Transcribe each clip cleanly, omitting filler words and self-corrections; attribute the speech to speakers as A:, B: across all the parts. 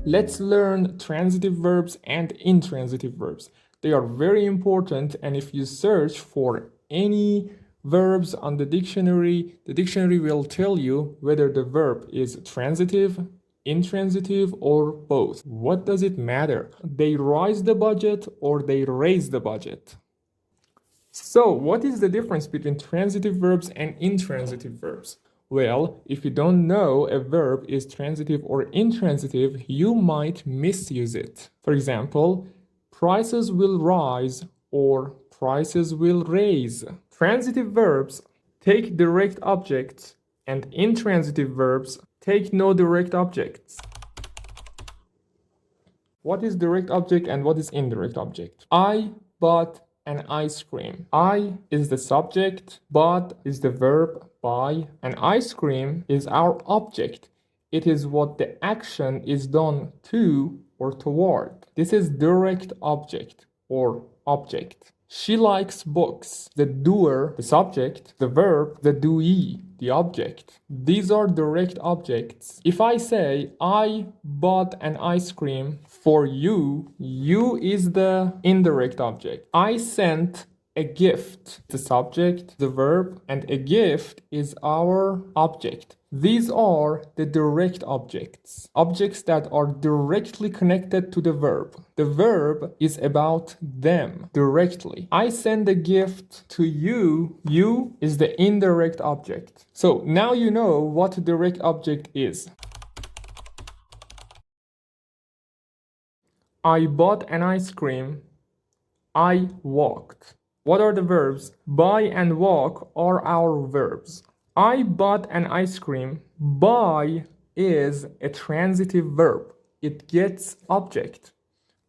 A: Let's learn transitive verbs and intransitive verbs. They are very important, and if you search for any verbs on the dictionary will tell you whether the verb is transitive, intransitive, or both. What does it matter? They rise the budget or they raise the budget? So, what is the difference between transitive verbs and intransitive verbs? Well, if you don't know a verb is transitive or intransitive, you might misuse it. For example, prices will rise or prices will raise. Transitive verbs take direct objects and intransitive verbs take no direct objects. What is direct object and what is indirect object? I bought an ice cream. I is the subject, bought is the verb buy, and ice cream is our object. It is what the action is done to or toward. This is direct object or object. She likes books. The doer, the subject, the verb, the doee, the object. These are direct objects. If I say, I bought an ice cream for you, you is the indirect object. I sent a gift, the subject, the verb, and a gift is our object. These are the direct objects, objects that are directly connected to the verb. The verb is about them directly. I send a gift to you. You is the indirect object. So now you know what direct object is. I bought an ice cream. I walked. What are the verbs? Buy and walk are our verbs. I bought an ice cream. Buy is a transitive verb. It gets object.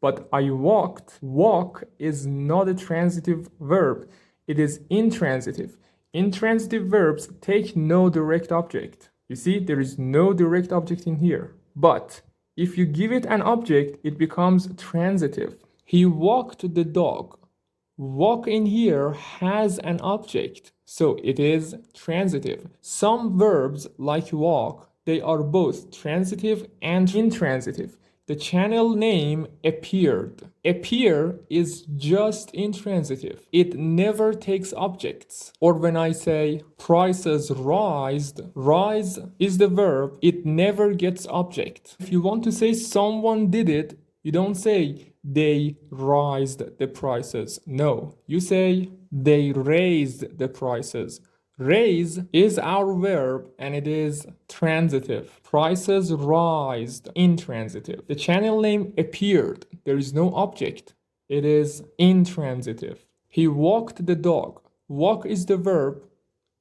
A: But I walked. Walk is not a transitive verb. It is intransitive. Intransitive verbs take no direct object. You see, there is no direct object in here. But if you give it an object, it becomes transitive. He walked the dog. Walk in here has an object, so it is transitive. Some verbs like walk, they are both transitive and intransitive. The channel name appeared. Appear is just intransitive. It never takes objects. Or when I say prices rised, rise is the verb. It never gets object. If you want to say someone did it, you don't say they raised the prices. No, you say they raised the prices. Raise is our verb and it is transitive. Prices rised, intransitive. The channel name appeared. There is no object. It is intransitive. He walked the dog. Walk is the verb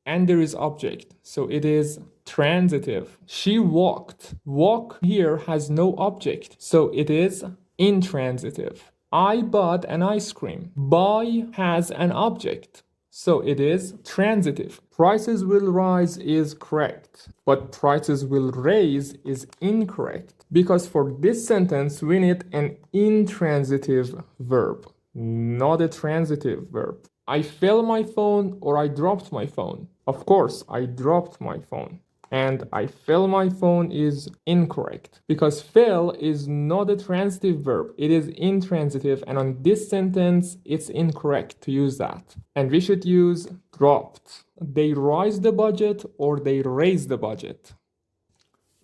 A: and there is object. So it is transitive. She walked. Walk here has no object. So it is intransitive. I bought an ice cream. Buy has an object. So it is transitive. Prices will rise is correct, but prices will raise is incorrect. Because for this sentence, we need an intransitive verb, not a transitive verb. I fell my phone or I dropped my phone. Of course, I dropped my phone. And I fell my phone is incorrect because fell is not a transitive verb. It is intransitive, and on this sentence, it's incorrect to use that. And we should use dropped. They rise the budget or they raise the budget.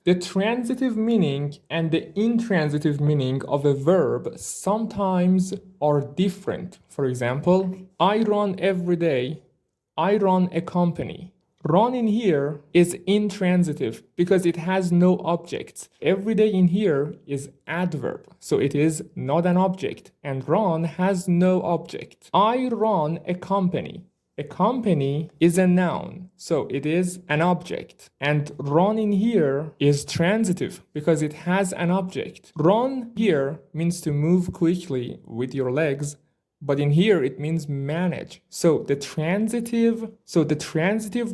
A: The transitive meaning and the intransitive meaning of a verb sometimes are different. For example, I run every day. I run a company. Run in here is intransitive because it has no objects. Every day in here is adverb, so it is not an object, and run has no object. I run a company. A company is a noun, so it is an object. And run in here is transitive because it has an object. Run here means to move quickly with your legs, but in here it means manage. So the transitive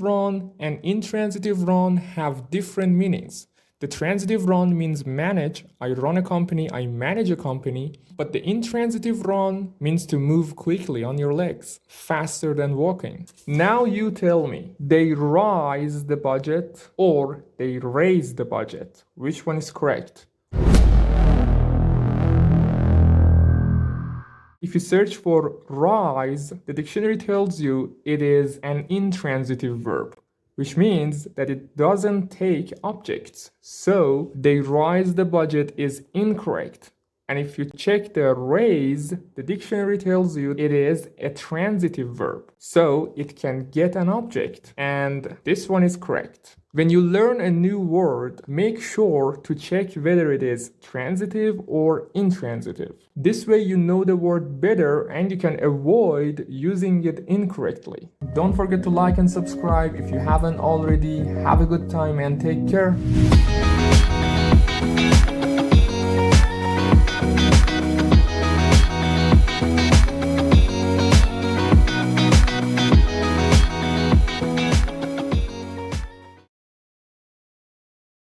A: run and intransitive run have different meanings. The transitive run means manage. I run a company, I manage a company. But the intransitive run means to move quickly on your legs, faster than walking. Now you tell me, they rise the budget or they raise the budget. Which one is correct? If you search for rise, the dictionary tells you it is an intransitive verb, which means that it doesn't take objects. So, they rise the budget is incorrect. And if you check the raise, the dictionary tells you it is a transitive verb. So it can get an object. And this one is correct. When you learn a new word, make sure to check whether it is transitive or intransitive. This way you know the word better and you can avoid using it incorrectly. Don't forget to like and subscribe if you haven't already. Have a good time and take care.